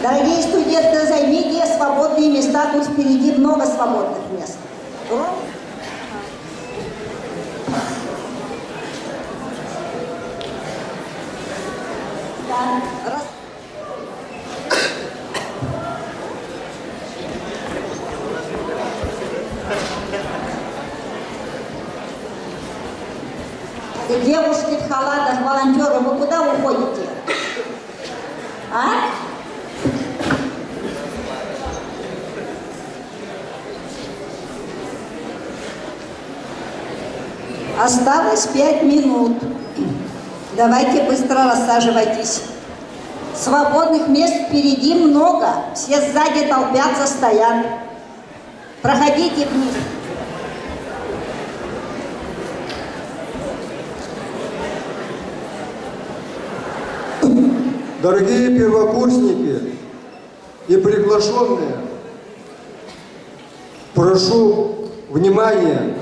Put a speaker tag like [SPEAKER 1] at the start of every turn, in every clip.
[SPEAKER 1] Дорогие студенты, займите свободные места, тут впереди много свободных мест. Девушки в халатах, волонтеры, вы куда уходите? А? Осталось 5 минут. Давайте быстро рассаживайтесь. Свободных мест впереди много. Все сзади толпятся, стоят. Проходите вниз.
[SPEAKER 2] Дорогие первокурсники и приглашенные, прошу внимания.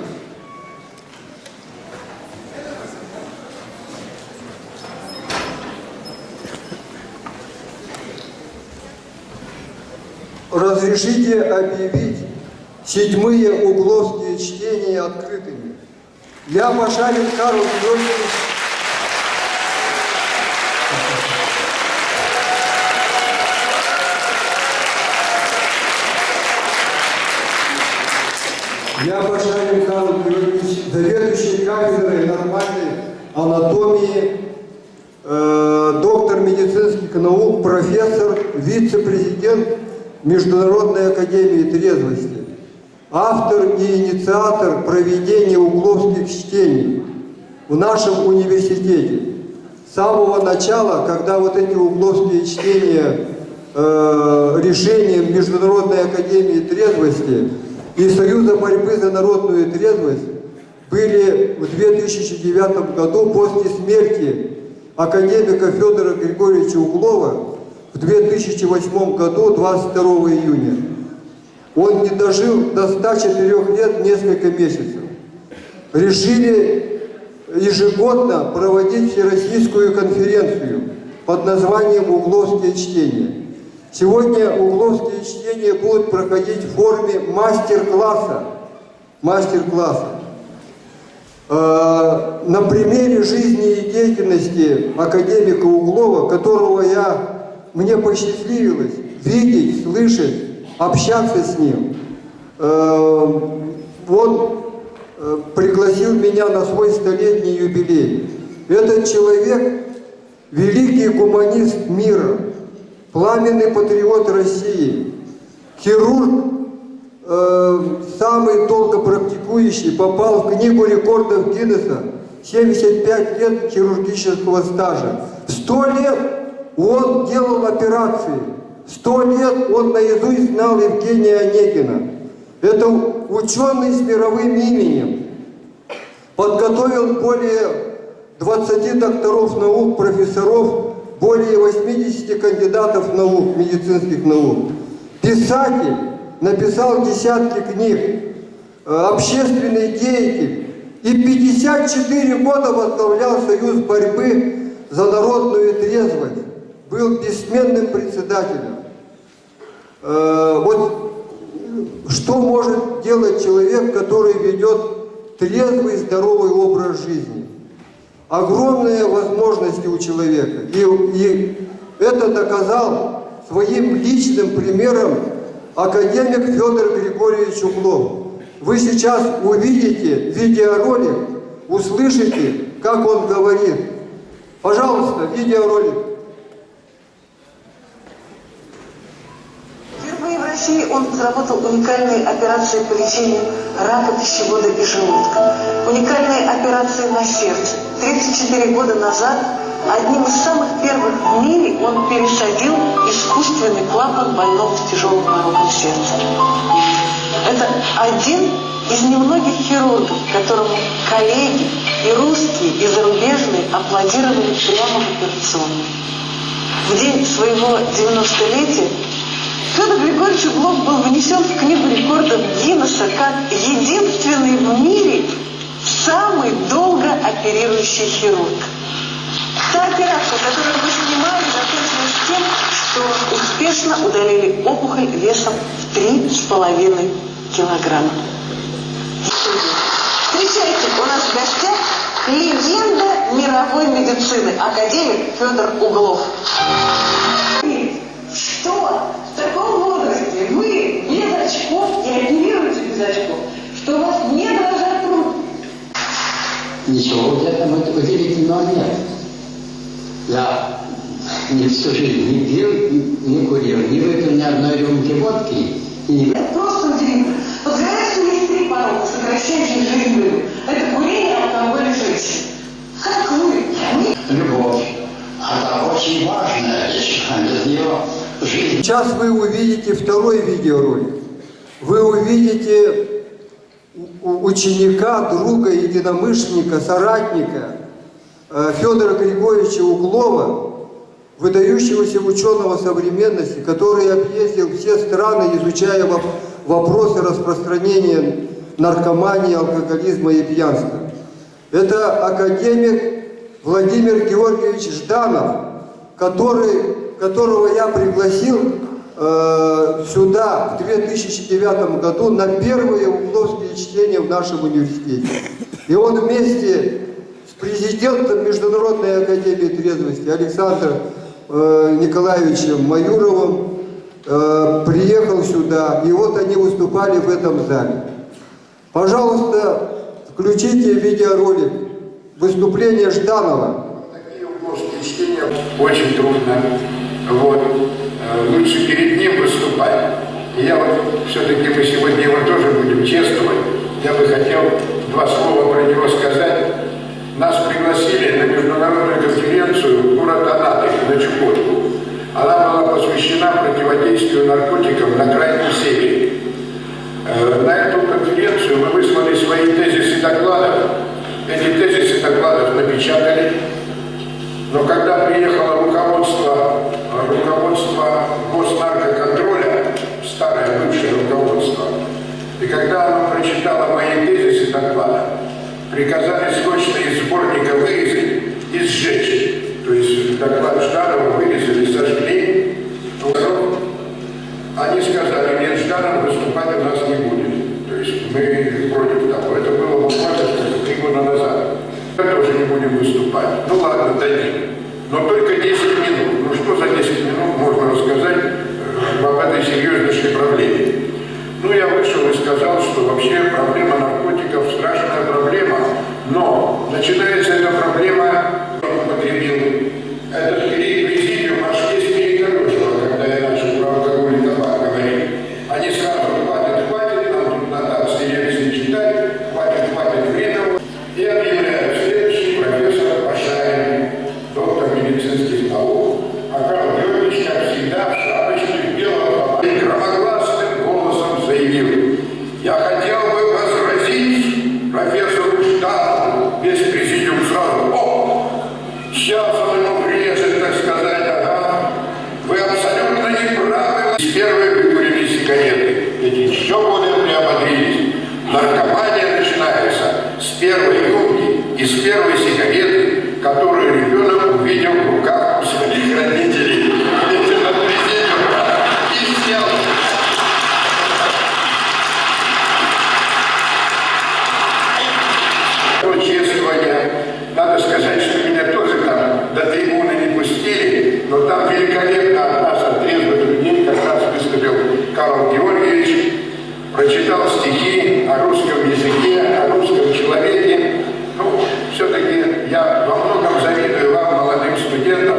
[SPEAKER 2] Разрешите объявить 7-е угловские чтения открытыми. Я, Пашарин Карл Георгиевич, заведующий кафедрой нормальной анатомии, доктор медицинских наук, профессор, вице-президент Международной академии трезвости, автор и инициатор проведения угловских чтений в нашем университете. С самого начала, когда вот эти угловские чтения решением Международной академии трезвости и Союза борьбы за народную трезвость были в 2009 году после смерти академика Федора Григорьевича Углова в 2008 году, 22 июня. Он не дожил до 104 лет несколько месяцев. Решили ежегодно проводить всероссийскую конференцию под названием «Угловские чтения». Сегодня угловские чтения будут проходить в форме мастер-класса. На примере жизни и деятельности академика Углова, которого мне посчастливилось видеть, слышать, общаться с ним. Он пригласил меня на свой 100-летний юбилей. Этот человек – великий гуманист мира, пламенный патриот России, хирург, самый долго практикующий, попал в книгу рекордов Гиннесса, 75 лет хирургического стажа. 100 лет он делал операции, 100 лет он наизусть знал Евгения Онегина. Это ученый с мировым именем. Подготовил более 20 докторов наук, профессоров, более 80 кандидатов наук, медицинских наук. Писатель, написал десятки книг, общественный деятель. И 54 года возглавлял Союз борьбы за народную трезвость. Был бессменным председателем. Вот что может делать человек, который ведет трезвый, здоровый образ жизни? Огромные возможности у человека. И это доказал своим личным примером академик Федор Григорьевич Углов. Вы сейчас увидите видеоролик, услышите, как он говорит. Пожалуйста, видеоролик.
[SPEAKER 3] Впервые в России он разработал уникальные операции по лечению рака пищевода и желудка. Уникальные операции на сердце. 34 года назад одним из самых первых в мире он пересадил искусственный клапан больного с тяжелым пороком сердца. Это один из немногих хирургов, которому коллеги и русские, и зарубежные аплодировали прямо в операционной. В день своего 90-летия Федор Григорьевич Углов был внесен в книгу рекордов Гиннесса как единственный в мире самый долго оперирующий хирург. Так операция, которую мы снимали, закончилась тем, что успешно удалили опухоль весом в 3,5 килограмма. Встречайте, у нас в гостях легенда мировой медицины, академик Федор Углов. Что в таком возрасте вы без очков и оперируете без очков, что у вас не дрожат руки?
[SPEAKER 4] Ничего где-то удивительного нет. Я всю жизнь не пил, не курил, не выпил ни одной рюмки водки.
[SPEAKER 3] Это просто удивительно. Вот говорят, что есть 3 порока, сокращающих жизнь людям. Это курение, алкоголь и женщина. Как вы?
[SPEAKER 4] Любовь. Она очень важная вещь. Без нее жизнь.
[SPEAKER 2] Сейчас вы увидите второй видеоролик. Вы увидите ученика, друга, единомышленника, соратника Федора Григорьевича Углова, выдающегося ученого современности, который объездил все страны, изучая вопросы распространения наркомании, алкоголизма и пьянства. Это академик Владимир Георгиевич Жданов, которого я пригласил сюда в 2009 году на первые угловские чтения в нашем университете. И он вместе с президентом Международной академии трезвости Александром Николаевичем Маюровым приехал сюда, и вот они выступали в этом зале. Пожалуйста, включите видеоролик выступления Жданова.
[SPEAKER 5] Такие угловские чтения очень трудно. Вот. Лучше перед ним выступать. И я вот, все-таки мы сегодня его тоже будем чествовать. Я бы хотел 2 слова про него сказать. Нас пригласили на международную конференцию в город Анапы, на Чукотку. Она была посвящена противодействию наркотикам на Крайнем Севере. На эту конференцию мы выслали свои тезисы докладов. Эти тезисы докладов напечатали. Но когда приехало руководство госнаркоконтроля, старое бывшее руководство, и когда оно прочитало мои тезисы доклада, приказали срочно из сборника вырезать и сжечь. То есть доклад Жданова вырезали, сожгли. Они сказали, нет, Жданов выступать у нас не будет. То есть мы против того. Это было буквально 3 года назад. Мы тоже не будем выступать. Ну ладно, дадим. Но только 10 минут. Ну что за 10 минут можно рассказать об этой серьезнейшей проблеме? Ну я вышел и сказал, что вообще проблема наркотиков страшная проблема. Но начинается эта проблема, употребил этот президиум аж весь перекореживал, когда я начал про алкоголь и табак говорить. Они сразу хватит, нам тут нотации не читать, хватит времени. И объявляют следующий профессор Пашаев, доктор медицинских наук, а Карл Георгиевич, как всегда, в шапочке белого и громогласным голосом заявил: я хотел бы возразить профессору Жданову. Весь президиум сразу: о, сейчас он ему врежет, так сказать, ага, вы абсолютно не правы. Первые выкурили сигареты, эти еще более приободрились. Наркомания начинается с первой рюмки и с первой сигареты, которую ребенок увидел в руках у своих родителей. Это на президиум и снял. Чествование. Надо сказать, что меня тоже там до трибуны не пустили, но там великолепно от нас, от трезвых людей, как раз выступил Карл Георгиевич, прочитал стихи о русском языке, о русском человеке. Ну, все-таки я во многом завидую вам, молодым студентам,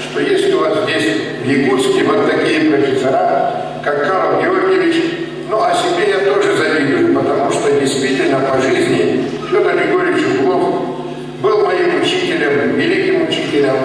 [SPEAKER 5] что есть у вас здесь в Якутске вот такие профессора, как Карл Георгиевич. Ну, а себе я тоже завидую, потому что действительно по жизни Федор Григорьевич Углов был моим учителем, великим учителем,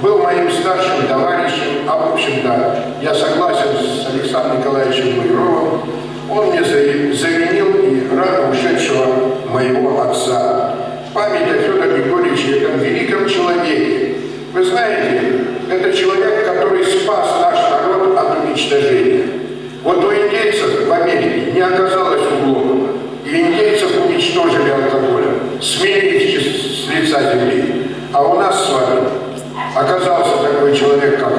[SPEAKER 5] был моим старшим товарищем, а в общем-то я согласен с Александром Николаевичем Маюровым. Он мне заменил и рано ушедшего моего отца. Память о Федоре Григорьевиче, этом великом человеке. Вы знаете, это человек, который спас наш народ от уничтожения. Вот у индейцев в Америке не оказалось Углова, и индейцев уничтожили алкоголем, смели их с лица земли. А у нас с вами оказался такой человек, как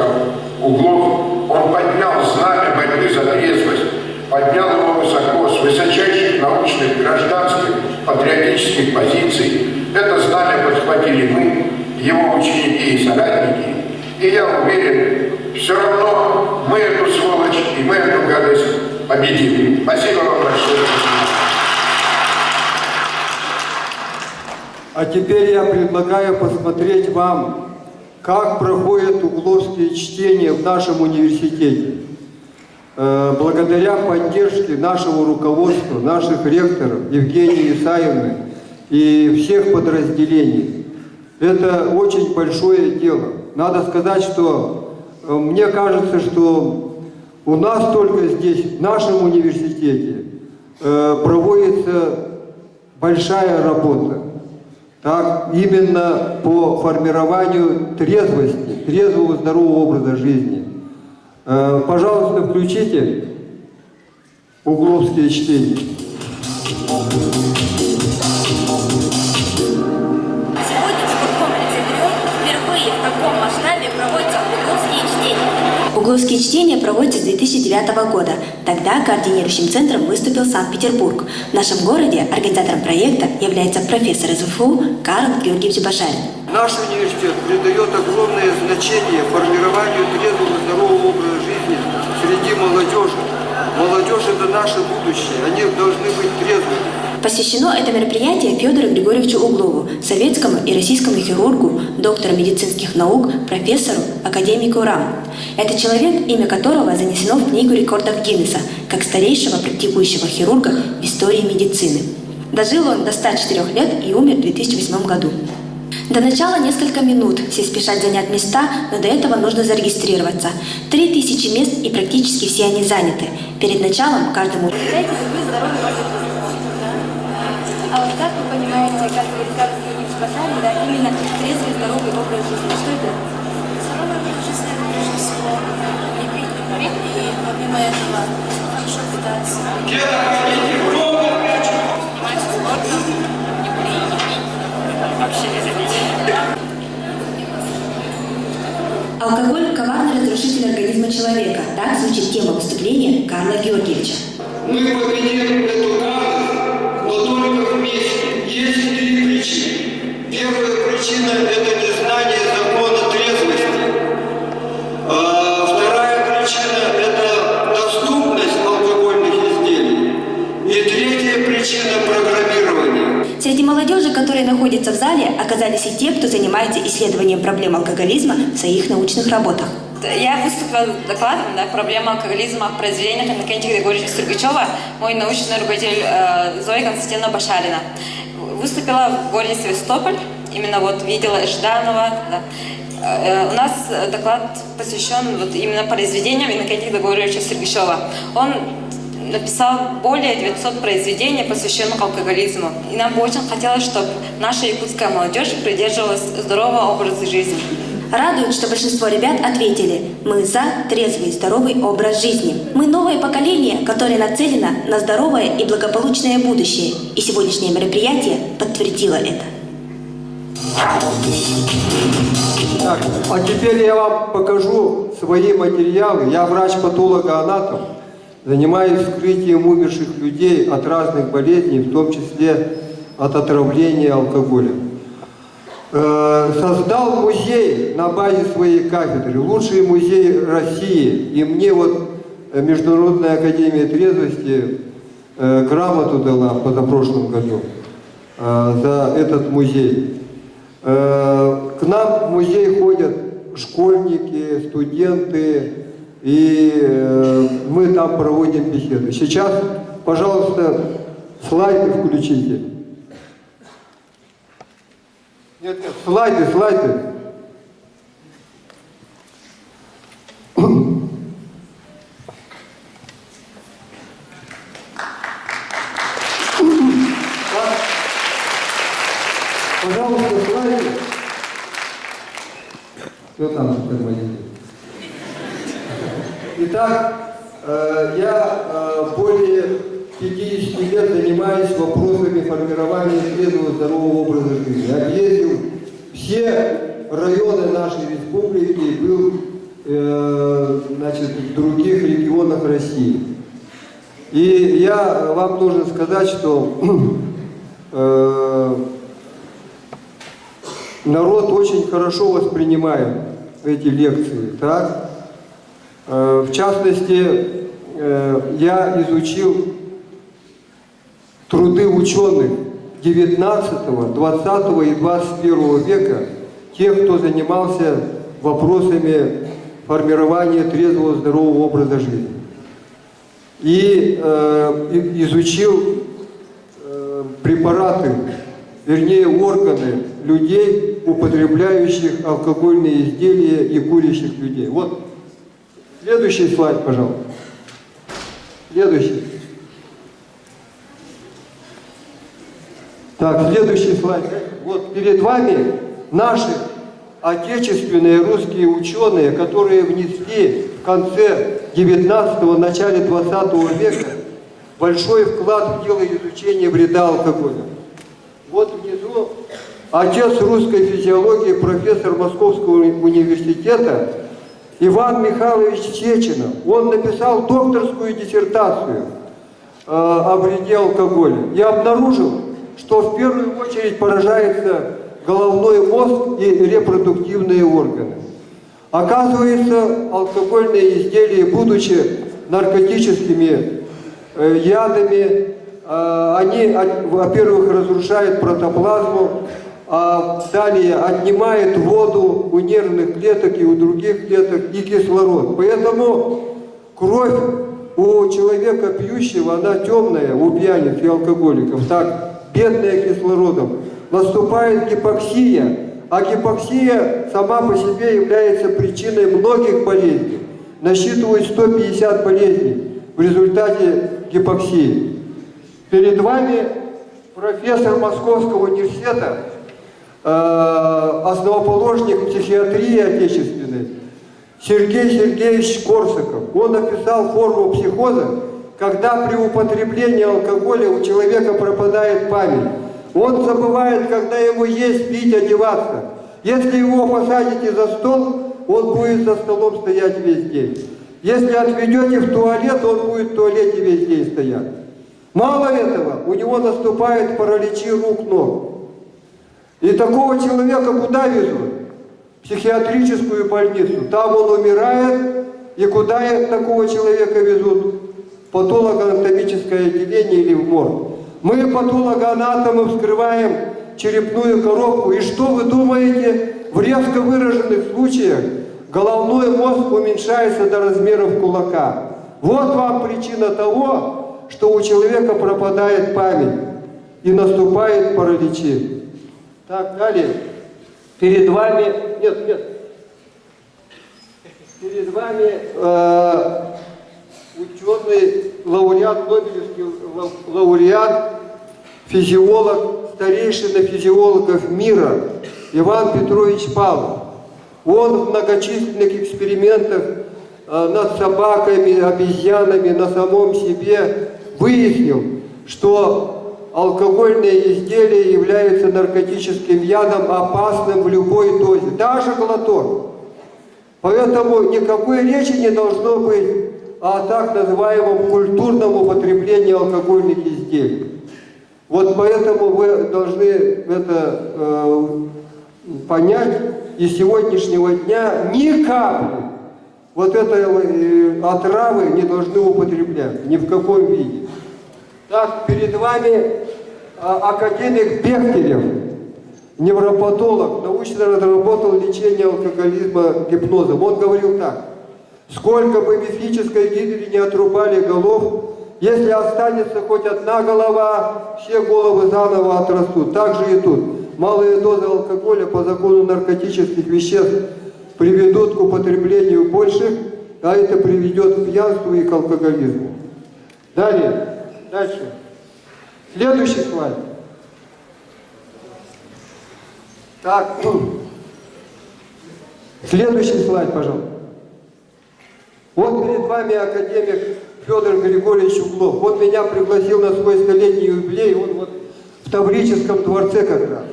[SPEAKER 5] Углов. Он поднял знамя борьбы за трезвость, поднял его высоко, с высочайших научных, гражданских, патриотических позиций. Это знамя подхватили мы, его ученики и соратники. И я уверен, все равно мы эту сволочь и мы эту гадость победим. Спасибо вам большое.
[SPEAKER 2] А теперь я предлагаю посмотреть вам, как проходят угловские чтения в нашем университете. Благодаря поддержке нашего руководства, наших ректоров Евгении Исаевны и всех подразделений. Это очень большое дело. Надо сказать, что мне кажется, что у нас только здесь, в нашем университете, проводится большая работа. Так, именно по формированию трезвости, трезвого здорового образа жизни. Пожалуйста, включите угловские чтения.
[SPEAKER 6] Сегодня в спорткомплексе «Грём» впервые в таком масштабе проводятся угловские чтения.
[SPEAKER 7] Угловские чтения проводятся с 2009 года. Тогда координирующим центром выступил Санкт-Петербург. В нашем городе организатором проекта является профессор из ВФУ Карл Георгиевич Башарин.
[SPEAKER 2] Наш университет придает огромное значение формированию трезвого здорового образа жизни среди молодежи. Молодежь – это наше будущее, они должны быть трезвыми.
[SPEAKER 7] Посвящено это мероприятие Федору Григорьевичу Углову, советскому и российскому хирургу, доктору медицинских наук, профессору, академику РАН. Это человек, имя которого занесено в Книгу рекордов Гиннесса, как старейшего практикующего хирурга в истории медицины. Дожил он до 104 лет и умер в 2008 году. До начала несколько минут, все спешат занять места, но до этого нужно зарегистрироваться. 3000 мест и практически все они заняты. Перед началом каждому...
[SPEAKER 6] А вот как вы понимаете, как говорит Карл Георгиевич Башарин, да, именно трезвый, здоровый образ жизни? Что это?
[SPEAKER 8] Здоровый образ жизни – это прежде всего не пить, не курить, и помимо этого хорошо питаться. Заниматься спортом, не курить, не пить, вообще без обидения.
[SPEAKER 7] Алкоголь – коварный разрушитель организма человека. Так звучит тема выступления Карла Георгиевича.
[SPEAKER 2] Мы победим эту гадость, но только вместе. Есть 3 причины. Первая причина – это незнание закона трезвости. Вторая причина – это доступность алкогольных изделий. И третья причина – программирование.
[SPEAKER 7] Среди молодежи, которые находятся в зале, оказались и те, кто занимается исследованием проблем алкоголизма в своих научных работах.
[SPEAKER 9] Я выступила с докладом «Проблема алкоголизма в произведениях Иннокентия Григорьевича Строгачева», мой научный руководитель Зоя Константиновна Башарина. Выступила в городе Севастополь, именно вот видела Жданова. Да. У нас доклад посвящен вот именно произведениям Иннокентия Григорьевича Строгачева. Он написал более 900 произведений, посвященных алкоголизму. И нам бы очень хотелось, чтобы наша якутская молодежь придерживалась здорового образа жизни.
[SPEAKER 7] Радует, что большинство ребят ответили: мы за трезвый, здоровый образ жизни. Мы новое поколение, которое нацелено на здоровое и благополучное будущее. И сегодняшнее мероприятие подтвердило это.
[SPEAKER 2] Так, а теперь я вам покажу свои материалы. Я врач-патологоанатом, занимаюсь вскрытием умерших людей от разных болезней, в том числе от отравления алкоголем. Создал музей на базе своей кафедры, лучший музей России. И мне вот Международная академия трезвости грамоту дала в позапрошлом году за этот музей. К нам в музей ходят школьники, студенты, и мы там проводим беседы. Сейчас, пожалуйста, слайды включите. Нет, слайды. Пожалуйста, слайды. Кто там тормозит? Итак, я более 50 лет занимаюсь вопросами формирования трезвого здорового образа жизни. Объездил все районы нашей республики и был значит, в других регионах России. И я вам должен сказать, что народ очень хорошо воспринимает эти лекции. Так? В частности, я изучил труды ученых 19, 20 и 21 века, тех, кто занимался вопросами формирования трезвого, здорового образа жизни. И изучил препараты, вернее органы людей, употребляющих алкогольные изделия и курящих людей. Вот следующий слайд, пожалуйста. Следующий. Так, следующий слайд. Вот перед вами наши отечественные русские ученые, которые внесли в конце 19-го, начале 20 века большой вклад в дело изучения вреда алкоголя. Вот внизу отец русской физиологии, профессор Московского университета Иван Михайлович Сеченов. Он написал докторскую диссертацию о вреде алкоголя и обнаружил, что в первую очередь поражается головной мозг и репродуктивные органы. Оказывается, алкогольные изделия, будучи наркотическими ядами, они, во-первых, разрушают протоплазму, а далее отнимают воду у нервных клеток и у других клеток и кислород. Поэтому кровь у человека пьющего, она темная, у пьяниц и алкоголиков, так, бедная кислородом. Наступает гипоксия, а гипоксия сама по себе является причиной многих болезней. Насчитывает 150 болезней в результате гипоксии. Перед вами профессор Московского университета, основоположник психиатрии отечественной, Сергей Сергеевич Корсаков. Он описал форму психоза, когда при употреблении алкоголя у человека пропадает память. Он забывает, когда ему есть, пить, одеваться. Если его посадите за стол, он будет за столом стоять весь день. Если отведете в туалет, он будет в туалете весь день стоять. Мало этого, у него наступают параличи рук, ног. И такого человека куда везут? В психиатрическую больницу. Там он умирает, и куда такого человека везут? В патологоанатомическое отделение или в морг. Мы, патологоанатомы, вскрываем черепную коробку, и что вы думаете? В резко выраженных случаях головной мозг уменьшается до размеров кулака. Вот вам причина того, что у человека пропадает память и наступает параличи. Так, далее. Перед вами... Нет. Перед вами ученый, лауреат, Нобелевский лауреат, физиолог, старейшина физиологов мира Иван Петрович Павлов. Он в многочисленных экспериментах над собаками, обезьянами, на самом себе выяснил, что алкогольные изделия являются наркотическим ядом, опасным в любой дозе, даже глоток. Поэтому никакой речи не должно быть о так называемом культурном употреблении алкогольных изделий. Вот поэтому вы должны это понять, и с сегодняшнего дня ни капли вот этой отравы не должны употреблять, ни в каком виде. Так, перед вами академик Бехтерев, невропатолог, научно разработал лечение алкоголизма гипнозом. Он говорил так: сколько бы мифической гидре не отрубали голов, если останется хоть одна голова, все головы заново отрастут. Так же и тут. Малые дозы алкоголя по закону наркотических веществ приведут к употреблению больших, а это приведет к пьянству и к алкоголизму. Далее. Дальше. Следующий слайд. Так. Следующий слайд, пожалуйста. Вот перед вами академик Федор Григорьевич Углов. Он меня пригласил на свой столетний юбилей. Он вот в Таврическом дворце как раз.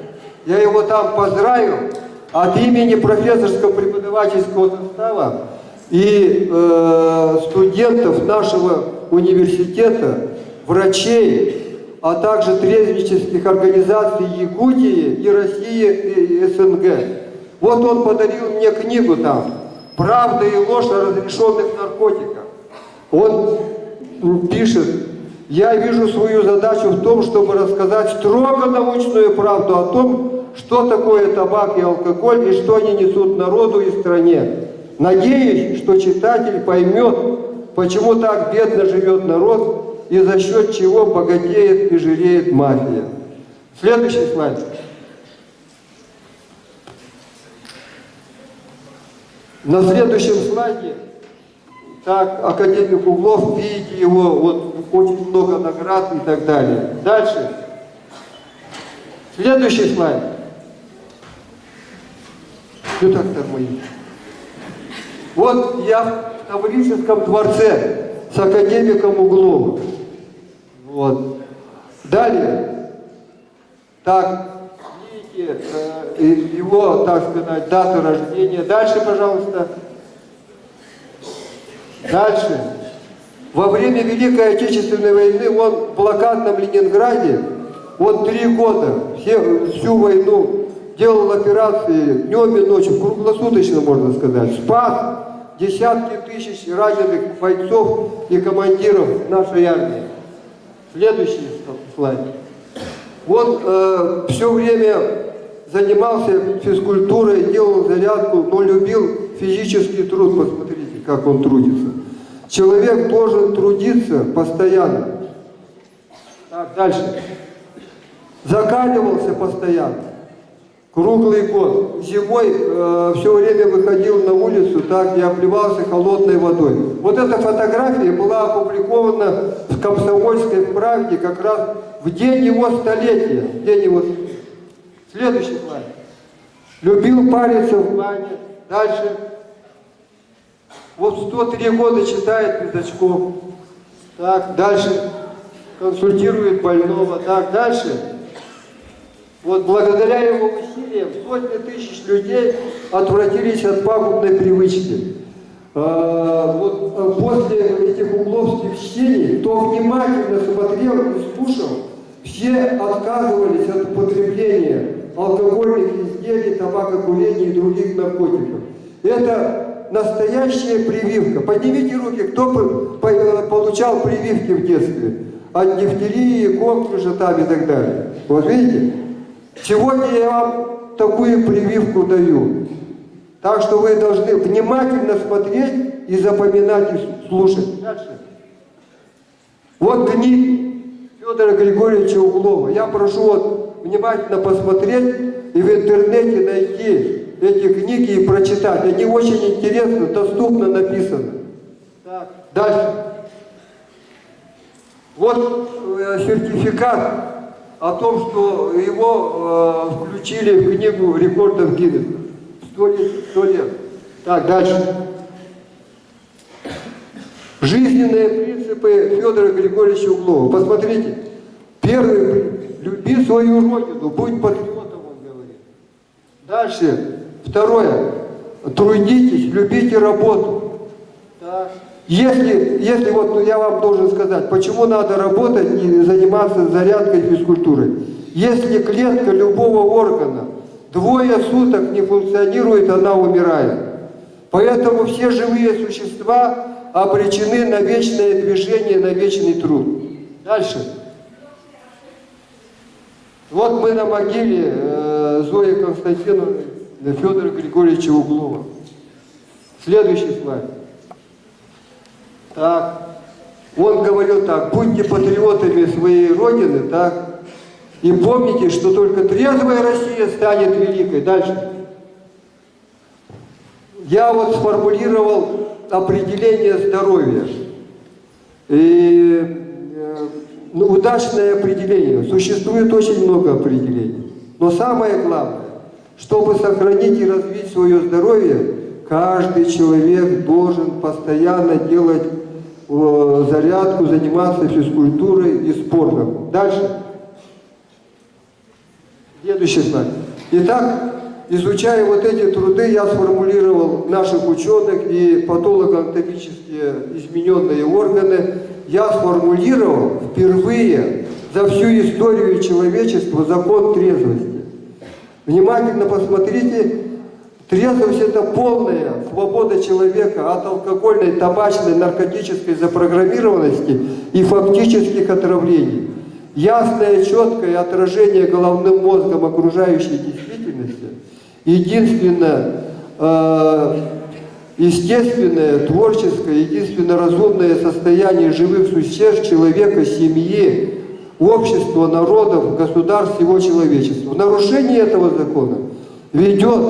[SPEAKER 2] Я его там поздравил. от имени профессорского преподавательского состава и студентов нашего университета, врачей, а также трезвеннических организаций Якутии и России и СНГ. Вот он подарил мне книгу там «Правда и ложь о разрешенных наркотиках». Он пишет: «Я вижу свою задачу в том, чтобы рассказать строго научную правду о том, что такое табак и алкоголь и что они несут народу и стране. Надеюсь, что читатель поймет, почему так бедно живет народ и за счет чего богатеет и жиреет мафия». Следующий слайд. На следующем слайде, так, академик Углов, видите его, вот очень много наград и так далее. Дальше. Следующий слайд. Что так тормозит? Вот я в Таврическом дворце с академиком Угловым. Вот. Далее. Так, видите, его, так сказать, дата рождения. Дальше, пожалуйста. Дальше. Во время Великой Отечественной войны он в блокадном Ленинграде, он 3 года, всю войну делал операции днем и ночью, круглосуточно, можно сказать. Спас десятки тысяч раненых бойцов и командиров нашей армии. Следующий слайд. Он все время занимался физкультурой, делал зарядку, но любил физический труд. Посмотрите, как он трудится. Человек должен трудиться постоянно. Так, дальше. Закаливался постоянно. Круглый год. Зимой все время выходил на улицу, так, и обливался холодной водой. Вот эта фотография была опубликована в «Комсомольской правде» как раз в день его столетия. День его... Следующий слайд. Любил париться в бане. Дальше. Вот 103 года читает без очков. Так, дальше. Консультирует больного. Так, дальше. Вот благодаря его усилиям сотни тысяч людей отвратились от пагубной привычки. Вот после этих угловских чтений, кто внимательно смотрел и слушал, все отказывались от употребления алкогольных изделий, табакокурения и других наркотиков. Это настоящая прививка. Поднимите руки, кто получал прививки в детстве. От дифтерии, коклюша там и так далее. Вот видите? Сегодня я вам такую прививку даю. Так что вы должны внимательно смотреть и запоминать, и слушать. Дальше. Вот книги Федора Григорьевича Углова. Я прошу вот внимательно посмотреть и в интернете найти эти книги и прочитать. Они очень интересно, доступно написаны. Так. Дальше. Вот сертификат о том, что его включили в книгу рекордов Гиннесса. 100 лет. Так, дальше. Жизненные принципы Федора Григорьевича Углова. Посмотрите. Первый – люби свою родину, будь патриотом, он говорит. Дальше. Второе – трудитесь, любите работу. Так. Если вот я вам должен сказать, почему надо работать и заниматься зарядкой и физкультурой. Если клетка любого органа 2 суток не функционирует, она умирает. Поэтому все живые существа обречены на вечное движение, на вечный труд. Дальше. Вот мы на могиле Зои Константиновны Федора Григорьевича Углова. Следующий слайд. Так. Он говорил так: будьте патриотами своей Родины, так, и помните, что только трезвая Россия станет великой. Дальше. Я вот сформулировал определение здоровья. И удачное определение. Существует очень много определений. Но самое главное, чтобы сохранить и развить свое здоровье, каждый человек должен постоянно делать зарядку, заниматься физкультурой и спортом. Дальше. Следующий слайд. Итак, изучая вот эти труды, я сформулировал наших ученых и патологоанатомически измененные органы, я сформулировал впервые за всю историю человечества закон трезвости. Внимательно посмотрите, трезвость – это полная свобода человека от алкогольной, табачной, наркотической запрограммированности и фактических отравлений. Ясное, четкое отражение головным мозгом окружающей действительности, единственно естественное, творческое, единственно разумное состояние живых существ, человека, семьи, общества, народов, государств, всего человечества. Нарушение этого закона ведет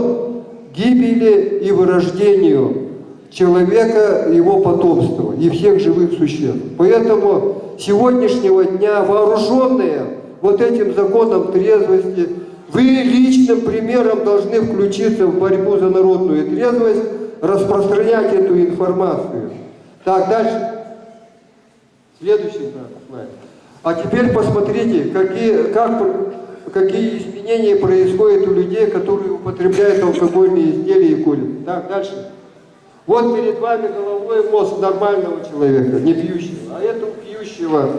[SPEAKER 2] к гибели и вырождению человека, его потомства и всех живых существ. Поэтому сегодняшнего дня, вооруженные вот этим законом трезвости, вы личным примером должны включиться в борьбу за народную трезвость, распространять эту информацию. Так, дальше. Следующий слайд. А теперь посмотрите, какие изменения происходят у людей, которые употребляют алкогольные изделия и курят. Так, дальше. Вот перед вами головной мозг нормального человека, не пьющего. А это у пьющего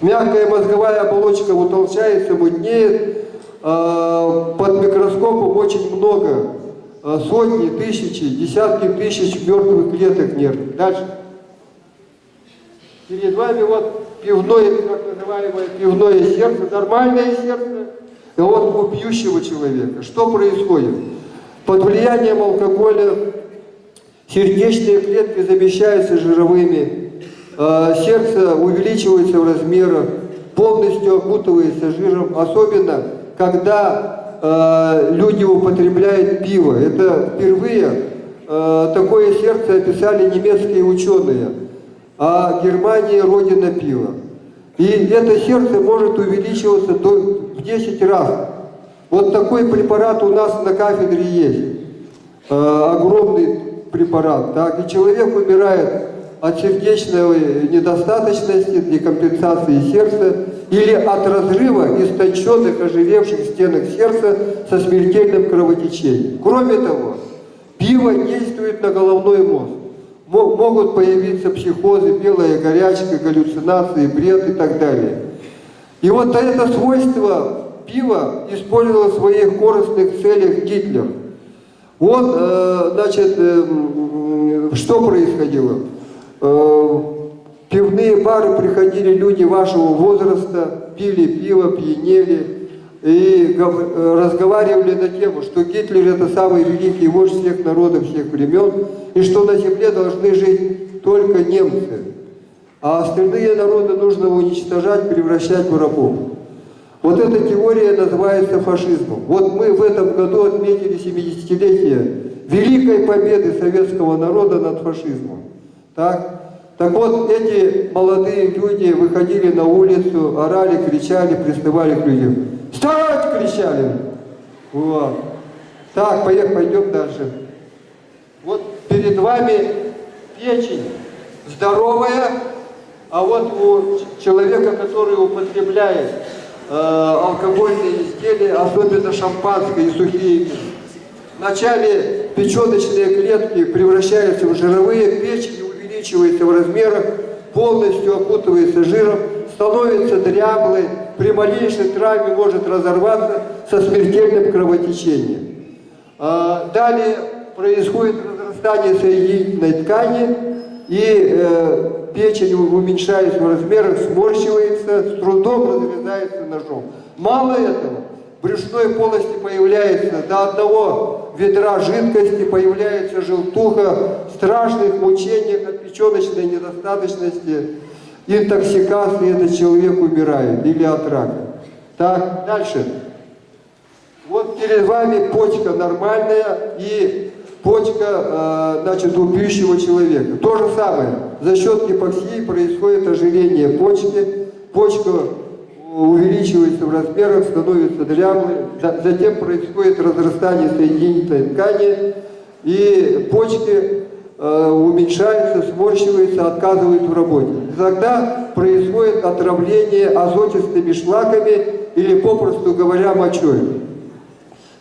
[SPEAKER 2] мягкая мозговая оболочка утолщается, мутнеет. Под микроскопом очень много, сотни, тысячи, десятки тысяч мертвых клеток нервных. Дальше. Перед вами вот пивное, так называемое пивное сердце, нормальное сердце, и вот у пьющего человека. Что происходит? Под влиянием алкоголя сердечные клетки замещаются жировыми, сердце увеличивается в размерах, полностью окутывается жиром, особенно когда люди употребляют пиво. Это впервые такое сердце описали немецкие ученые. А Германия родина пива. И это сердце может увеличиваться в 10 раз. Вот такой препарат у нас на кафедре есть. Огромный препарат. Так? И человек умирает от сердечной недостаточности, декомпенсации сердца или от разрыва истонченных, ожиревших стенок сердца со смертельным кровотечением. Кроме того, пиво действует на головной мозг. Могут появиться психозы, белая горячка, галлюцинации, бред и так далее. И вот это свойство пива использовал в своих корыстных целях Гитлер. Он, значит, что происходило? В пивные бары приходили люди вашего возраста, пили пиво, пьянели и разговаривали на тему, что Гитлер – это самый великий вождь всех народов, всех времен, и что на земле должны жить только немцы, а остальные народы нужно уничтожать, превращать в рабов. Вот эта теория называется фашизмом. Вот мы в этом году отметили 70-летие великой победы советского народа над фашизмом. Так вот, эти молодые люди выходили на улицу, орали, кричали, приставали к людям. «Встать!» кричали. Вот. Так, пойдем дальше. Вот перед вами печень здоровая, а вот у человека, который употребляет алкогольные изделия, особенно шампанское и сухие вина, вначале печеночные клетки превращаются в жировые, печень увеличивается в размерах, полностью окутывается жиром, становится дряблой, при малейшей травме может разорваться со смертельным кровотечением. Далее происходит разрастание соединительной ткани, и печень уменьшается в размерах, сморщивается, с трудом разрезается ножом. Мало этого, в брюшной полости появляется до одного ведра жидкости, появляется желтуха, страшных мучениях от печеночной недостаточности, интоксикации, этот человек умирает или от рака. Так, дальше. Вот перед вами почка нормальная и почка, значит, у пьющего человека. То же самое. За счет гипоксии происходит ожирение почки. Почка увеличивается в размерах, становится дряблой. Затем происходит разрастание соединительной ткани. И почки уменьшаются, сморщиваются, отказывают в работе. И тогда происходит отравление азотистыми шлаками или, попросту говоря, мочой.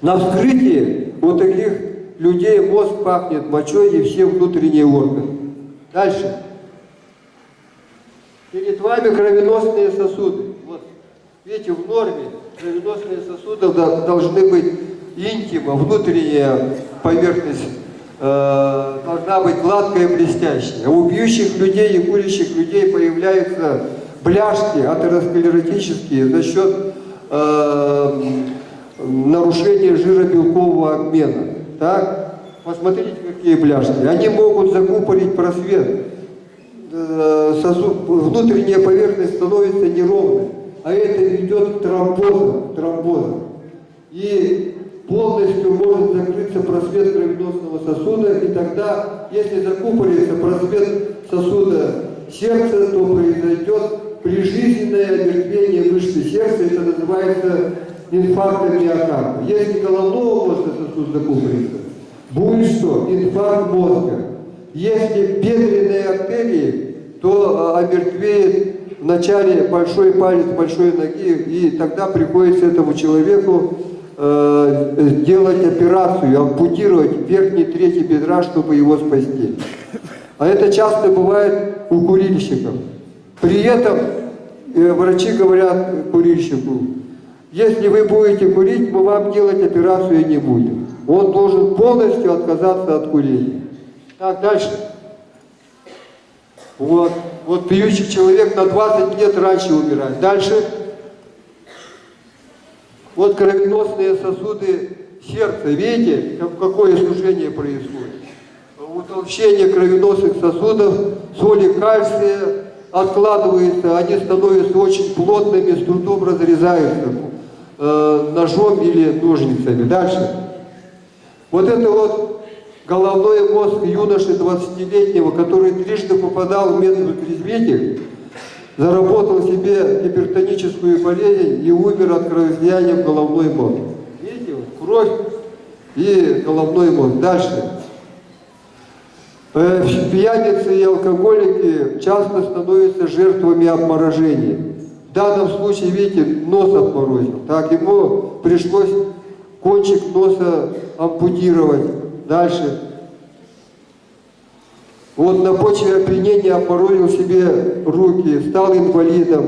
[SPEAKER 2] На вскрытии у таких людей мозг пахнет мочой и все внутренние органы. Дальше. Перед вами кровеносные сосуды. Вот, видите, в норме кровеносные сосуды должны быть интима, внутренняя поверхность должна быть гладкая и блестящая. А у пьющих людей и курящих людей появляются бляшки атеросклеротические за счет нарушения жиробелкового обмена. Так? Посмотрите, какие бляшки. Они могут закупорить просвет. Внутренняя поверхность становится неровной, а это ведет к тромбозам. И полностью может закрыться просвет кровеносного сосуда, и тогда, если закупорится просвет сосуда сердца, то произойдет прижизненное омертвение мышцы сердца, это называется инфарктом миокарда. Если головного мозга сосуд закупорится, будет что? Инфаркт мозга. Если бедренные артерии, то омертвеет в начале большой палец большой ноги, и тогда приходится этому человеку делать операцию, ампутировать верхней трети бедра, чтобы его спасти. А это часто бывает у курильщиков. При этом врачи говорят курильщику: если вы будете курить, мы вам делать операцию не будем. Он должен полностью отказаться от курения. Так, дальше. Вот пьющий человек на 20 лет раньше умирает. Дальше. Вот кровеносные сосуды сердца. Видите, какое сужение происходит? Утолщение кровеносных сосудов, соли кальция откладываются, они становятся очень плотными, с трудом разрезаются ножом или ножницами. Дальше. Вот это вот головной мозг юноши 20-летнего, который трижды попадал в медведик, заработал себе гипертоническую болезнь и умер от кровоизлияния в головной мозг. Видите, вот, кровь и головной мозг. Дальше. Пьяницы и алкоголики часто становятся жертвами обморожения. В данном случае, видите, нос обморозил. Так, ему пришлось кончик носа ампутировать. Дальше. Вот на почве опьянения обморозил себе руки, стал инвалидом,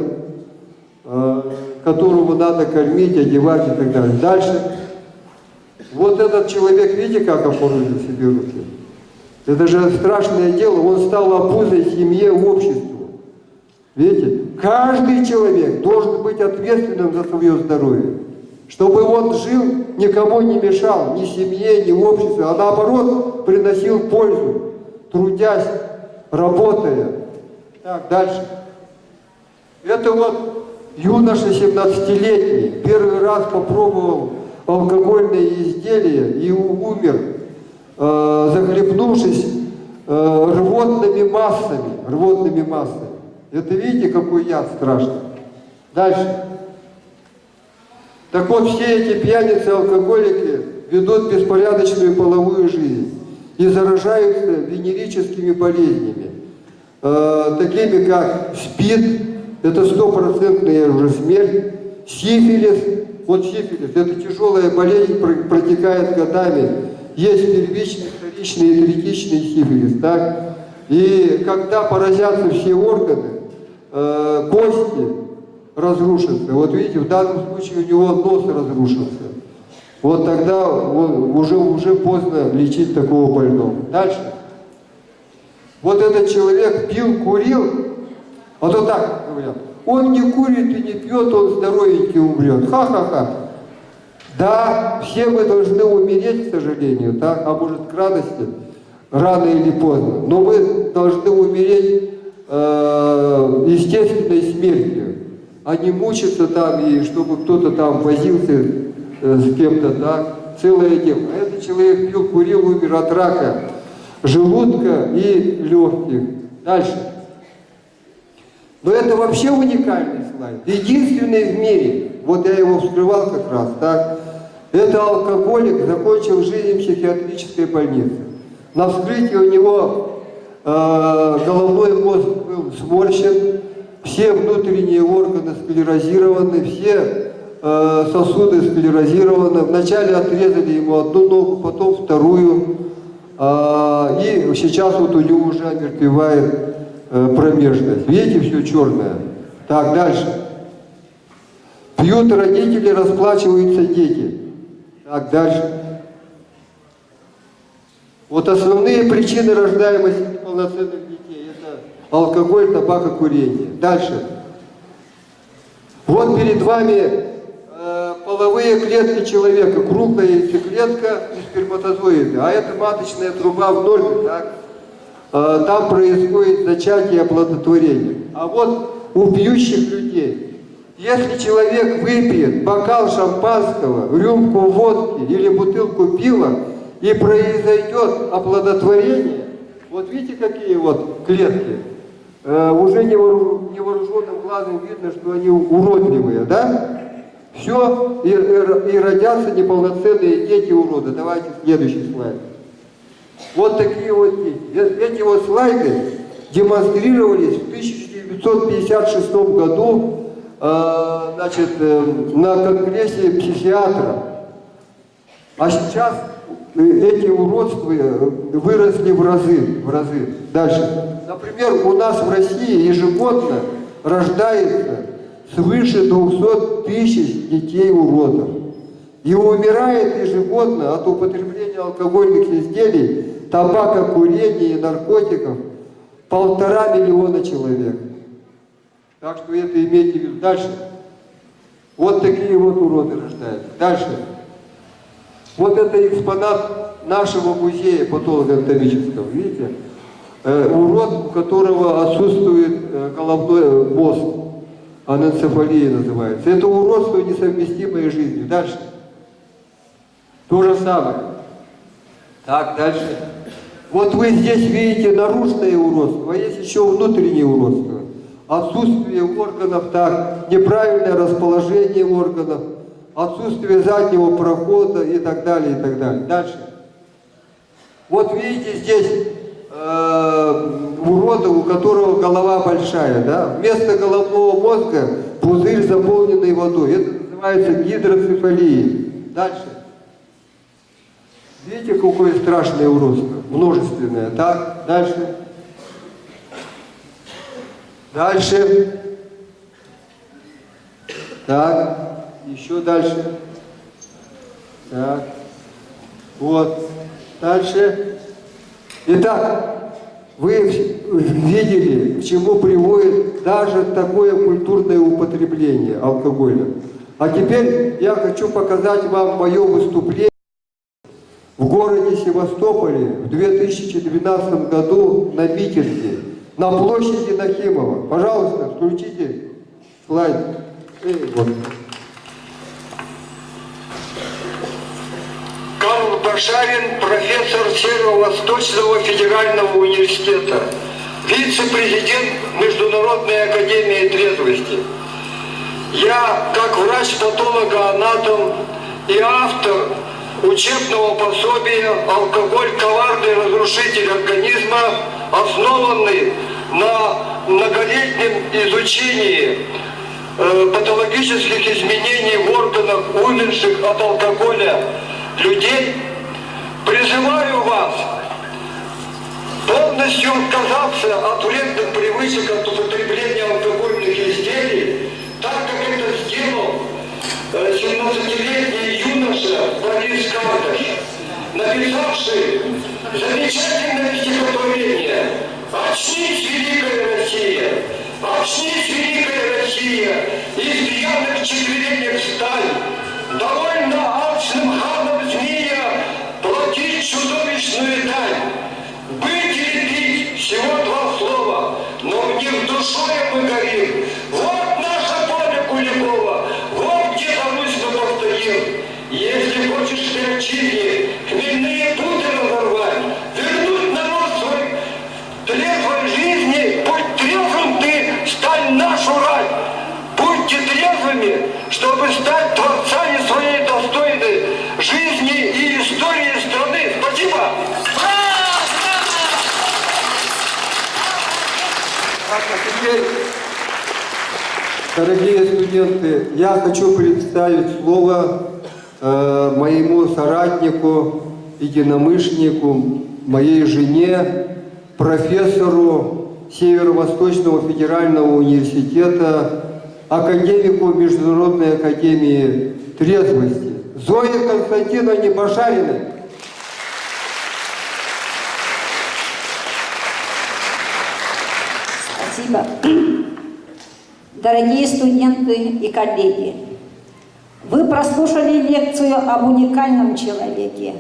[SPEAKER 2] которого надо кормить, одевать и так далее. Дальше. Вот этот человек, видите, как обморозил себе руки? Это же страшное дело, он стал обузой семье, обществу. Видите? Каждый человек должен быть ответственным за свое здоровье. Чтобы он жил, никому не мешал, ни семье, ни обществу, а наоборот приносил пользу, трудясь, работая. Так, дальше. Это вот юноша 17-летний, первый раз попробовал алкогольные изделия и умер, захлебнувшись рвотными массами. Это видите, какой яд страшный. Дальше. Так вот, все эти пьяницы, алкоголики ведут беспорядочную половую жизнь и заражаются венерическими болезнями, такими как СПИД, это стопроцентная уже смерть, сифилис. Вот сифилис, это тяжелая болезнь, протекает годами. Есть первичный, вторичный и третичный сифилис, так? И когда поразятся все органы, кости разрушатся. Вот видите, в данном случае у него нос разрушился. Вот тогда уже поздно лечить такого больного. Дальше. Вот этот человек пил, курил, а то так говорят, он не курит и не пьет, он здоровенький умрет. Ха-ха-ха. Да, все мы должны умереть, к сожалению, так? А может, к радости, рано или поздно. Но мы должны умереть естественной смертью, а не мучиться там, и чтобы кто-то там возился с кем-то, так? Целое дело. А этот человек пил, курил, умер от рака желудка и легких. Дальше. Но это вообще уникальный слайд. Единственный в мире. Вот я его вскрывал как раз, так? Это алкоголик, закончил жизнь в психиатрической больнице. На вскрытии у него головной мозг был сморщен, все внутренние органы склерозированы, все сосуды склерозированы. Вначале отрезали ему одну ногу, потом вторую. И сейчас вот у него уже омертвевает промежность. Видите, все черное. Так, дальше. Пьют родители, расплачиваются дети. Так, дальше. Вот основные причины рождаемости неполноценных детей – это алкоголь, табак и курение. Дальше. Вот перед вами половые клетки человека, круглая яйцеклетка и сперматозоиды, а это маточная труба в норме, так? Там происходит зачатие и оплодотворение. А вот у пьющих людей, если человек выпьет бокал шампанского, рюмку водки или бутылку пива, и произойдет оплодотворение, вот видите, какие вот клетки, уже невооруженным глазом видно, что они уродливые, да? Все, и родятся неполноценные дети урода. Давайте следующий слайд. Вот такие вот дети. Эти вот слайды демонстрировались в 1956 году значит, на конгрессе психиатров. А сейчас эти уродства выросли в разы. Дальше. Например, у нас в России ежегодно рождается свыше 200 тысяч детей-уродов. И умирает ежегодно от употребления алкогольных изделий, табака, курения и наркотиков 1,5 миллиона человек. Так что это имейте в виду. Дальше. Вот такие вот уроды рождаются. Дальше. Вот это экспонат нашего музея патологоанатомического. Видите? Урод, у которого отсутствует головной мозг. Аненцефалия называется. Это уродство, несовместимое с жизнью. Дальше. То же самое. Так, дальше. Вот вы здесь видите наружное уродство, а есть еще внутреннее уродство. Отсутствие органов, так, неправильное расположение органов, отсутствие заднего прохода и так далее, и так далее. Дальше. Вот видите здесь урода, у которого голова большая, да? Вместо головного мозга пузырь, заполненный водой. Это называется гидроцефалией. Дальше. Видите, какое страшное уродство? Множественное. Так, дальше. Дальше. Так, еще дальше. Так. Вот. Дальше. Итак, вы видели, к чему приводит даже такое культурное употребление алкоголя. А теперь я хочу показать вам мое выступление в городе Севастополе в 2012 году на митинге на площади Нахимова. Пожалуйста, включите слайд. Вот. Карл Башарин, профессор Северо-Восточного федерального университета, вице-президент Международной академии трезвости. Я, как врач-патологоанатом и автор учебного пособия «Алкоголь – коварный разрушитель организма», основанный на многолетнем изучении патологических изменений в органах умерших от алкоголя людей, призываю вас полностью отказаться от вредных привычек от употребления алкогольных изделий, так как это сделал 17-летний юноша Борис Карташ, написавший замечательное стихотворение «Очнись, Великая Россия! Очнись, Великая Россия! Из пьяных четверенек встань! Довольно алчным ханам змея платить чудовищную дань! Быть или пить — всего два слова, но в них душой мы горим. Вот наше поле Куликова, вот где за Русь мы постоим. Если хочешь для отчизне хмельные путы разорвать, вернуть народ свой трезвой жизни, будь трезвым ты, стань нашу рать. Будьте трезвыми, чтобы стать творцами своей достойной жизни и истории страны. Спасибо! Так, а теперь Дорогие студенты, я хочу представить слово моему соратнику, единомышленнику, моей жене, профессору Северо-Восточного федерального университета, академику Международной академии трезвости Зое Константиновне Башариной.
[SPEAKER 1] Спасибо. Дорогие студенты и коллеги, вы прослушали лекцию об уникальном человеке,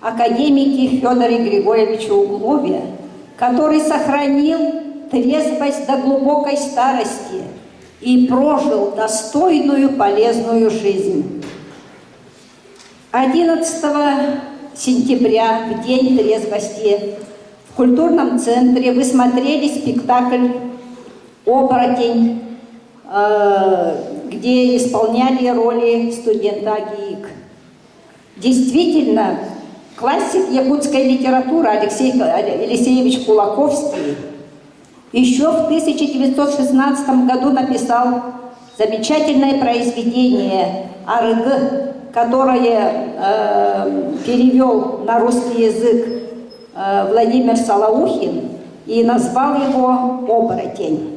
[SPEAKER 1] академике Федоре Григорьевиче Углове, который сохранил трезвость до глубокой старости и прожил достойную, полезную жизнь. 11 сентября, в День трезвости, в культурном центре вы смотрели спектакль «Оборотень», где исполняли роли студента ГИИК. Действительно, классик якутской литературы Алексей Елисеевич Кулаковский еще в 1916 году написал замечательное произведение «Арыгы», которое перевел на русский язык Владимир Солоухин и назвал его «Оборотень».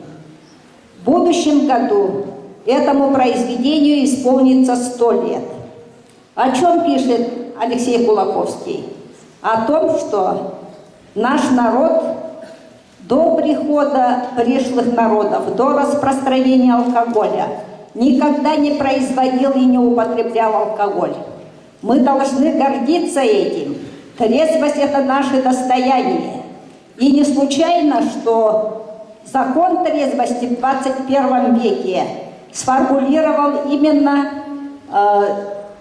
[SPEAKER 1] В будущем году этому произведению исполнится 100 лет. О чем пишет Алексей Кулаковский? О том, что наш народ до прихода пришлых народов, до распространения алкоголя, никогда не производил и не употреблял алкоголь. Мы должны гордиться этим. Трезвость – это наше достояние. И не случайно, что закон трезвости в 21 веке сформулировал именно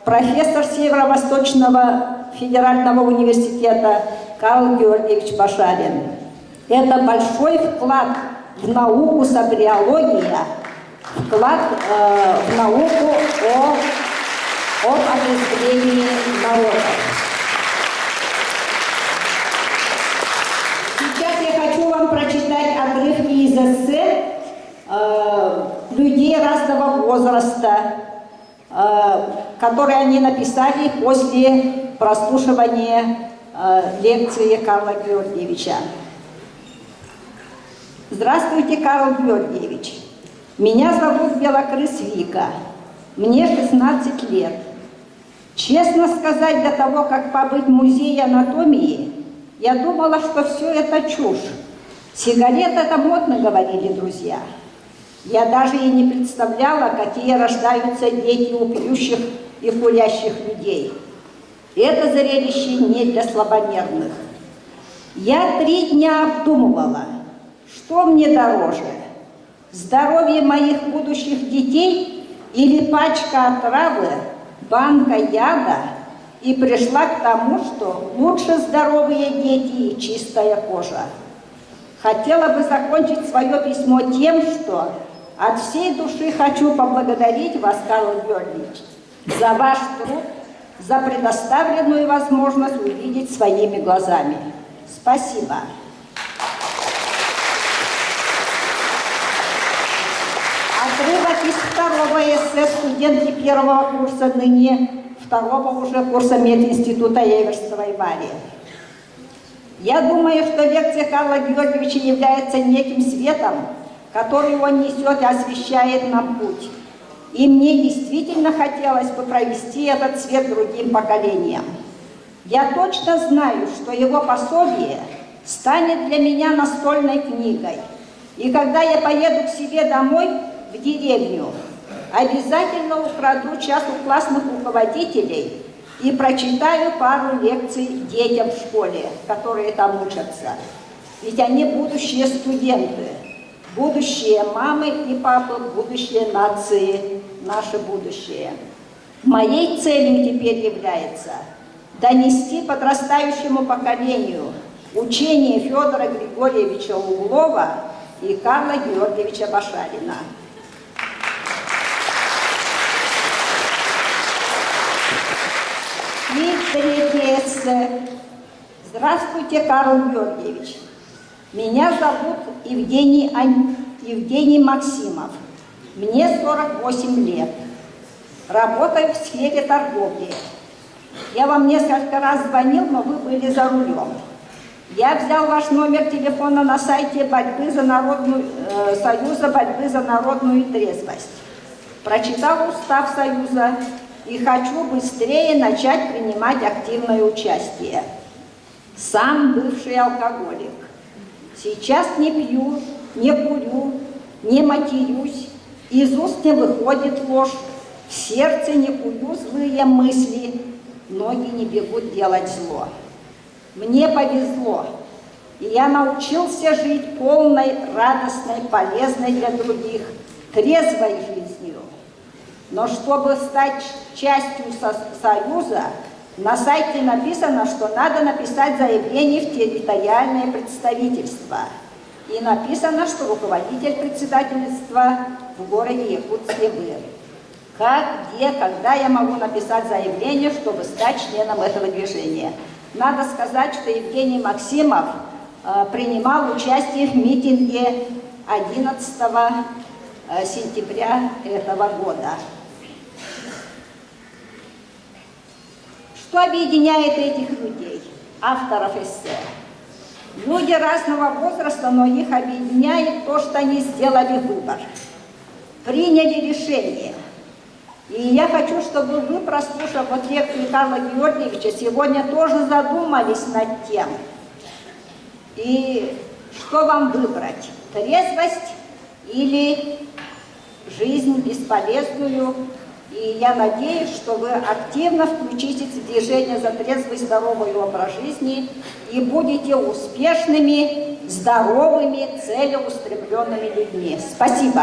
[SPEAKER 1] профессор Северо-Восточного федерального университета Карл Георгиевич Башарин. Это большой вклад в науку сабриология, вклад в науку об отрезвлении народа. Сейчас я хочу вам прочитать отрывки из эссе людей разного возраста, которые они написали после прослушивания лекции Карла Георгиевича. Здравствуйте, Карл Георгиевич. Меня зовут Белокрыс Вика. Мне 16 лет. Честно сказать, до того, как побыть в музее анатомии, я думала, что все это чушь. Сигарет — это модно, говорили друзья. Я даже и не представляла, какие рождаются дети у пьющих и курящих людей. Это зрелище не для слабонервных. Я 3 дня обдумывала, что мне дороже – здоровье моих будущих детей или пачка отравы, банка яда, и пришла к тому, что лучше здоровые дети и чистая кожа. Хотела бы закончить свое письмо тем, что от всей души хочу поблагодарить вас, Карл Георгиевич, за ваш труд, за предоставленную возможность увидеть своими глазами. Спасибо. Отрывок из 2-го эссе студентки 1-го курса, ныне 2-го уже курса мединститута Эверстовой Марии. Я думаю, что лекция Карла Георгиевича является неким светом, который он несет и освещает нам путь. И мне действительно хотелось бы провести этот свет другим поколениям. Я точно знаю, что его пособие станет для меня настольной книгой. И когда я поеду к себе домой, в деревню, обязательно украду час у классных руководителей и прочитаю пару лекций детям в школе, которые там учатся. Ведь они будущие студенты, будущие мамы и папы, будущее нации, наше будущее. Моей целью теперь является донести подрастающему поколению учение Федора Григорьевича Углова и Карла Георгиевича Башарина. И 3-е эссе. Здравствуйте, Карл Георгиевич. Меня зовут Евгений Максимов. Мне 48 лет. Работаю в сфере торговли. Я вам несколько раз звонил, но вы были за рулем. Я взял ваш номер телефона на сайте Союза борьбы за народную трезвость. Прочитал устав Союза и хочу быстрее начать принимать активное участие. Сам бывший алкоголик. Сейчас не пью, не курю, не матерюсь, из уст не выходит ложь, в сердце не кую злые мысли, ноги не бегут делать зло. Мне повезло, и я научился жить полной, радостной, полезной для других, трезвой жизнью. Но чтобы стать частью Союза, на сайте написано, что надо написать заявление в территориальное представительство. И написано, что руководитель председательства в городе Якутске вы. Как, где, когда я могу написать заявление, чтобы стать членом этого движения? Надо сказать, что Евгений Максимов принимал участие в митинге 11 сентября этого года. Что объединяет этих людей, авторов эссе? Люди разного возраста, но их объединяет то, что они сделали выбор, приняли решение. И я хочу, чтобы вы, прослушав вот лекцию Карла Георгиевича, сегодня тоже задумались над тем, и что вам выбрать, трезвость или жизнь бесполезную. И я надеюсь, что вы активно включитесь в движение за трезвый здоровый образ жизни и будете успешными, здоровыми, целеустремленными людьми. Спасибо.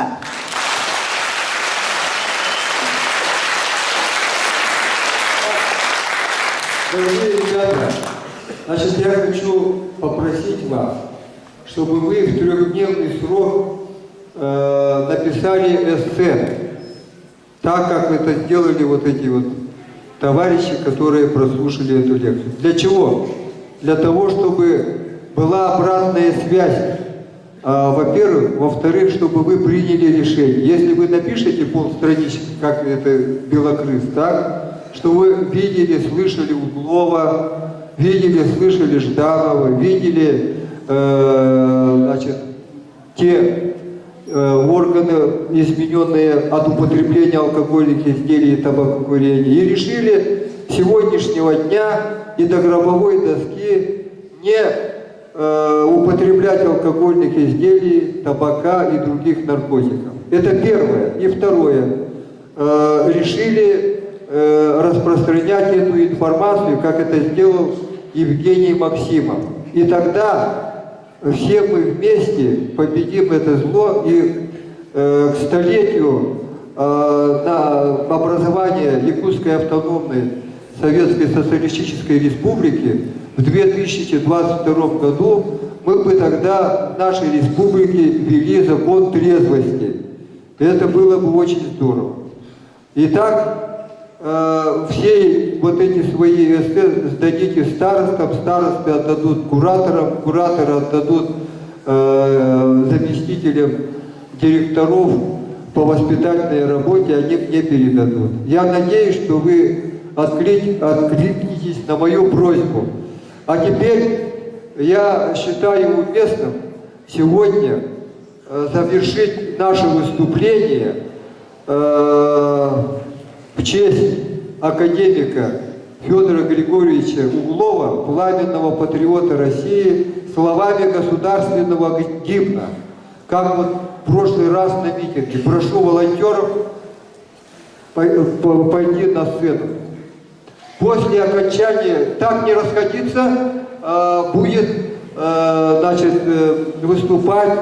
[SPEAKER 2] Дорогие ребята, значит, я хочу попросить вас, чтобы вы в 3-дневный срок написали эссе, так как это сделали вот эти вот товарищи, которые прослушали эту лекцию. Для чего? Для того, чтобы была обратная связь, во-первых. Во-вторых, чтобы вы приняли решение. Если вы напишете полстранички, как это Белокрыс, так, что вы видели, слышали Углова, видели, слышали Жданова, видели, значит, те органы, измененные от употребления алкогольных изделий и табакокурения, и решили с сегодняшнего дня и до гробовой доски не употреблять алкогольных изделий, табака и других наркотиков. Это первое. И второе. Решили распространять эту информацию, как это сделал Евгений Максимов. И тогда все мы вместе победим это зло, и к столетию образования Якутской автономной Советской Социалистической Республики в 2022 году мы бы тогда в нашей республике ввели закон трезвости. Это было бы очень здорово. Итак, все вот эти свои эссе сдадите старостам, старосты отдадут кураторам, кураторы отдадут заместителям директоров по воспитательной работе, они мне передадут. Я надеюсь, что вы откликнетесь на мою просьбу. А теперь я считаю уместным сегодня завершить наше выступление в честь академика Федора Григорьевича Углова, пламенного патриота России, словами государственного гимна. Как вот в прошлый раз на митинге. Прошу волонтеров пойти на сцену. После окончания, так не расходиться, будет, значит, выступать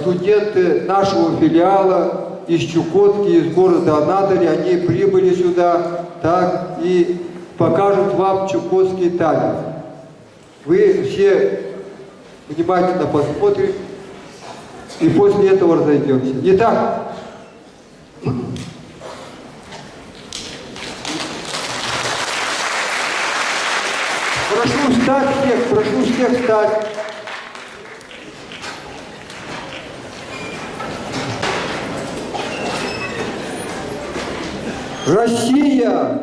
[SPEAKER 2] студенты нашего филиала из Чукотки, из города Анадырь. Они прибыли сюда, так, и покажут вам чукотский танец. Вы все внимательно посмотрите, и после этого разойдемся. Итак, прошу всех встать. Россия,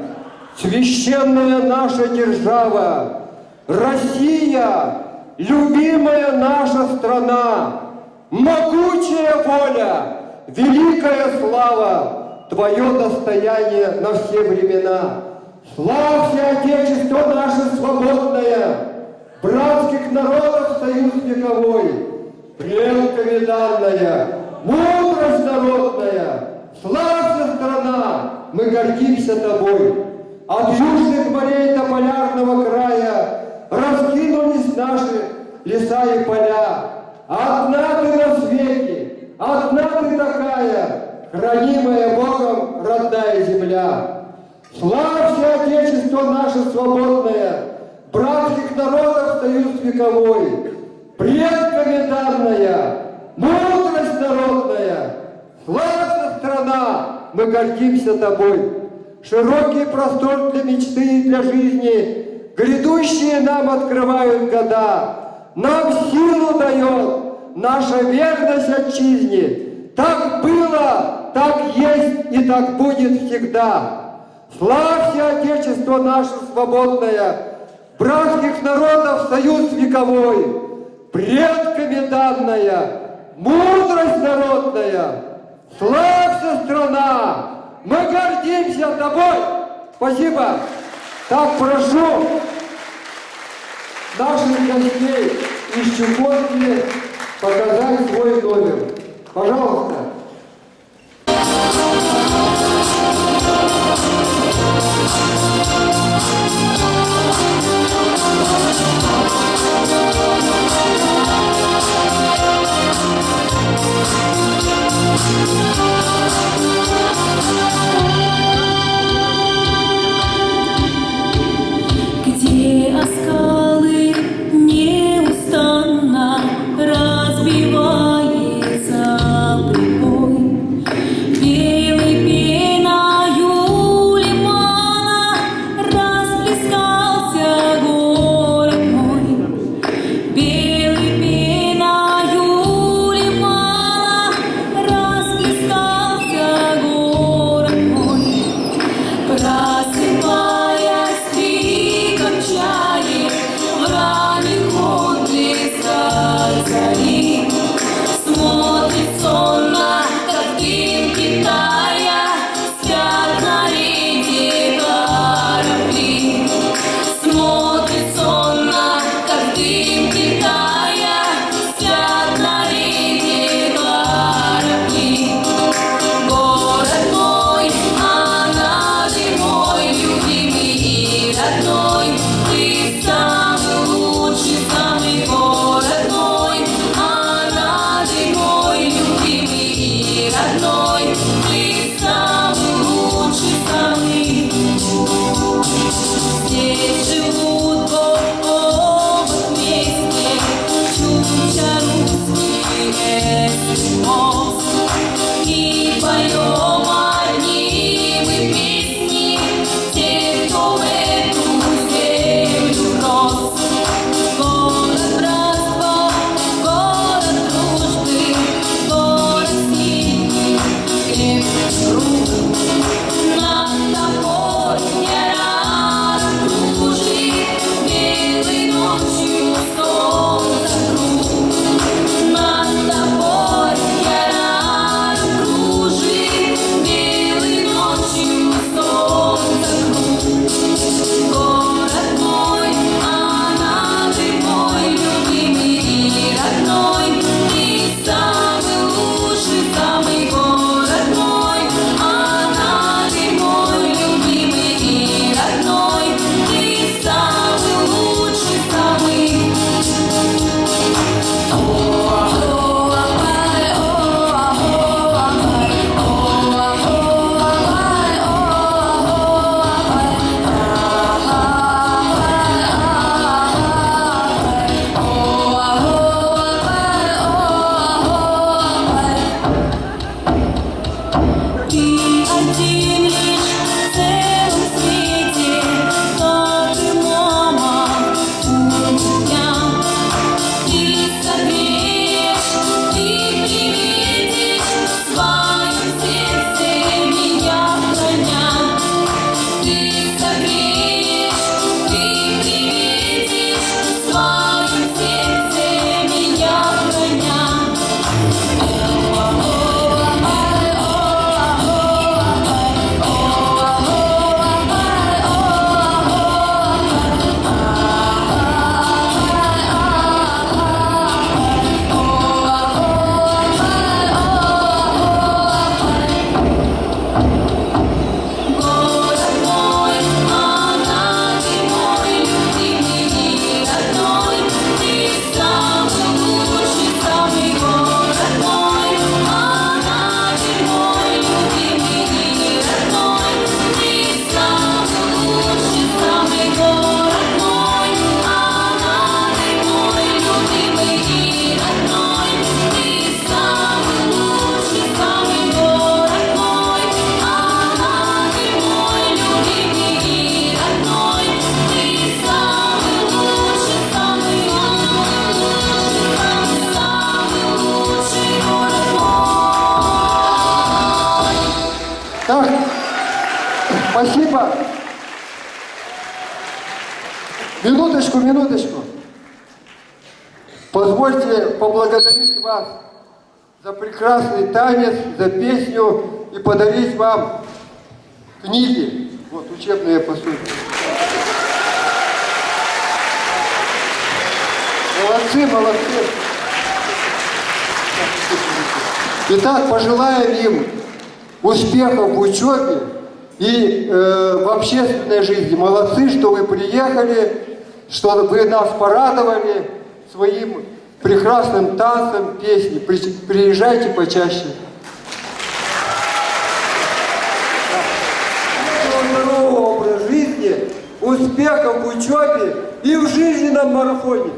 [SPEAKER 2] священная наша держава, Россия, любимая наша страна, могучая воля, великая слава, твое достояние на все времена. Славься, Отечество наше свободное, братских народов союз вековой, предками данная, мудрость народная, славься, страна, мы гордимся тобой. От южных морей до полярного края раскинулись наши леса и поля. Одна ты на свете, одна ты такая, хранимая Богом родная земля. Славься, Отечество наше свободное, братских народов союз вековой, предками данная, мудрость народная. Славься, страна, мы гордимся тобой. Широкий простор для мечты и для жизни, грядущие нам открывают года. Нам силу дает наша верность отчизне. Так было, так есть и так будет всегда. Славься, Отечество наше свободное, братских народов союз вековой, предками данная, мудрость народная. Славься, страна, мы гордимся тобой. Спасибо. Так прошу наших гостей из Чукотки показать свой номер. Пожалуйста.
[SPEAKER 10] Где оскалы неустанно разбивается прибой, белый пеною лимана расплескался город мой, белый пеною лимана расплескался
[SPEAKER 2] Так, спасибо. Минуточку. Позвольте поблагодарить вас за прекрасный танец, за песню и подарить вам книги. Вот, учебные пособия. Молодцы. Итак, пожелаем им успехов в учебе и в общественной жизни. Молодцы, что вы приехали, что вы нас порадовали своим прекрасным танцем, песней. Приезжайте почаще. Здорового образа жизни, успехов в учебе и в жизненном марафоне.